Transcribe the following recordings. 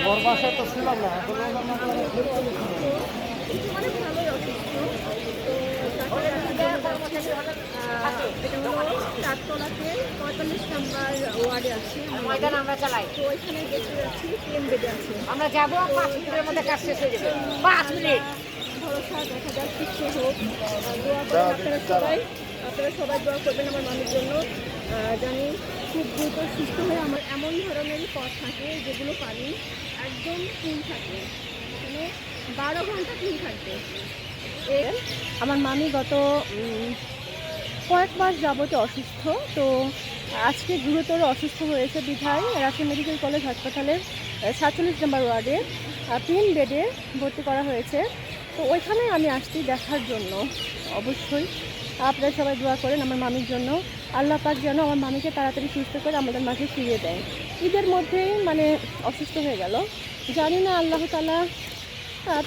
ওর বাসায় তো ছিলাম না এখন অনেক ভালোই অসুস্থ। তো তারপরে এটা হলো চারতলাতে 45 নাম্বার ওয়ার্ডে আছে আমরা চালাই। তো ওইখানে দেখতে যাচ্ছি প্লেন বেডে আছে। আমরা যাবো 5 মিনিটের মধ্যে কাজ শেষ হয়ে যাবে। 5 মিনিট। ভরসা দেখা যাক সুস্থ হোক। দোয়া করেন আপনারা সবাই দোয়া করবেন আমার মামির জন্য। জানি খুব দ্রুত সুস্থ হয়ে আমার এমন ধরনেরই পথ থাকে যেগুলো পানি একদম ক্লিন থাকে, মানে 12 ঘন্টা ক্লিন থাকবে। আমার মামি গত কয়েক মাস যাবতে অসুস্থ। তো আজকে গুরুতর অসুস্থ হয়েছে বিধায় রাজশাহী মেডিকেল কলেজ হাসপাতালের 47 নম্বর ওয়ার্ডে 3 বেডে ভর্তি করা হয়েছে। তো ওইখানে আমি আসছি দেখার জন্য। অবশ্যই আপনারা সবাই দোয়া করেন আমার মামির জন্য। আল্লাহ পাক যেন আমার মামিকে তাড়াতাড়ি সুস্থ করে আমাদের মাঝে ফিরিয়ে দেয়। ঈদের মধ্যেই মানে অসুস্থ হয়ে গেল, জানি না আল্লাহ তাআলা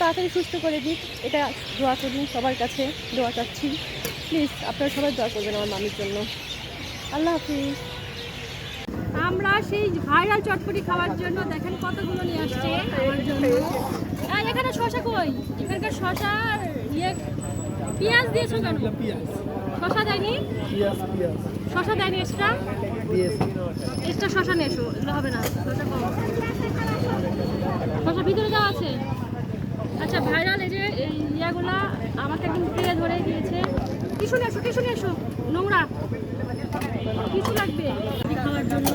তাড়াতাড়ি সুস্থ করে দিক, এটা দোয়া করি, সবার কাছে দোয়া চাচ্ছি। প্লিজ আপনারা সবাই দোয়া করবেন আমার মামির জন্য। আল্লাহ হাফিজ। আমরা সেই ভাইরাল চটপটি খাওয়ার জন্য দেখেন কতগুলো নিয়ে আসছে আমার জন্য। আর এখানে শশা কই? এখানকার শশা পেঁয়াজ দিয়েছো কেন? শশা দেয়নি? শশা দেয়নি এক্সট্রা? এক্সট্রা শশা নিয়ে এসো, এগুলো হবে না, শশা কম। শশা ভিতরে দেওয়া আছে। আচ্ছা ভাইরাল এই যে ইয়াগুলা আমাকে একদম পেয়ে ধরে দিয়েছে। টিস্যু নিয়ে এসো, নোংরা কিছু লাগবে খাওয়ার জন্য।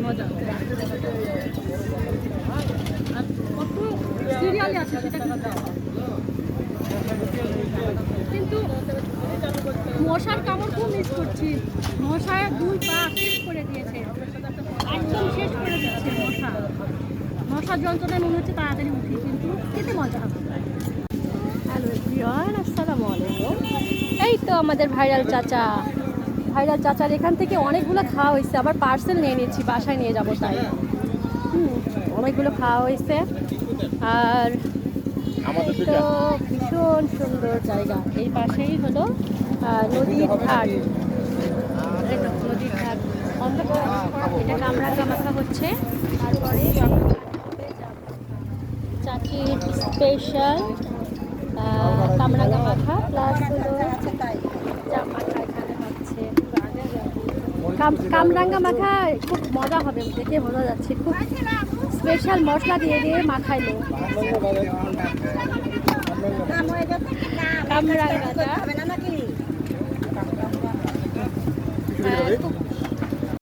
মজা কত সিরিয়ালে আছে সেটা কিন্তু মশার কামড় খুব মিস করছি। মশায় 2 পা শেষ করে দিয়েছে, একদম শেষ করে দিচ্ছে মশার যন্ত্রণায় মনে হচ্ছে তাড়াতাড়ি উঠি, কিন্তু খেতে মজা হবে। হ্যালো এভরিওয়ান, আসসালামু আলাইকুম। এই তো আমাদের ভাইরাল চাচার এখান থেকে অনেকগুলো খাওয়া হয়েছে, আবার পার্সেল নিয়ে নিয়েছি, বাসায় নিয়ে যাবো তাই। অনেকগুলো খাওয়া হয়েছে। আর তো ভীষণ সুন্দর জায়গা, এই পাশেই হলো নদীর ঘাট। নদীর ঘাট এটা কামরাঙ্গা মাখা হচ্ছে। তারপরে চাচির স্পেশাল কামরাঙ্গা মাখা প্লাস হলো জাম মাখা এখানে হচ্ছে। কামরাঙ্গা মাখা খুব মজা হবে, দেখে বোঝা যাচ্ছে। খুব স্পেশাল মশলা দিয়ে মাখাইলো কামরাঙ্গাটা। খুব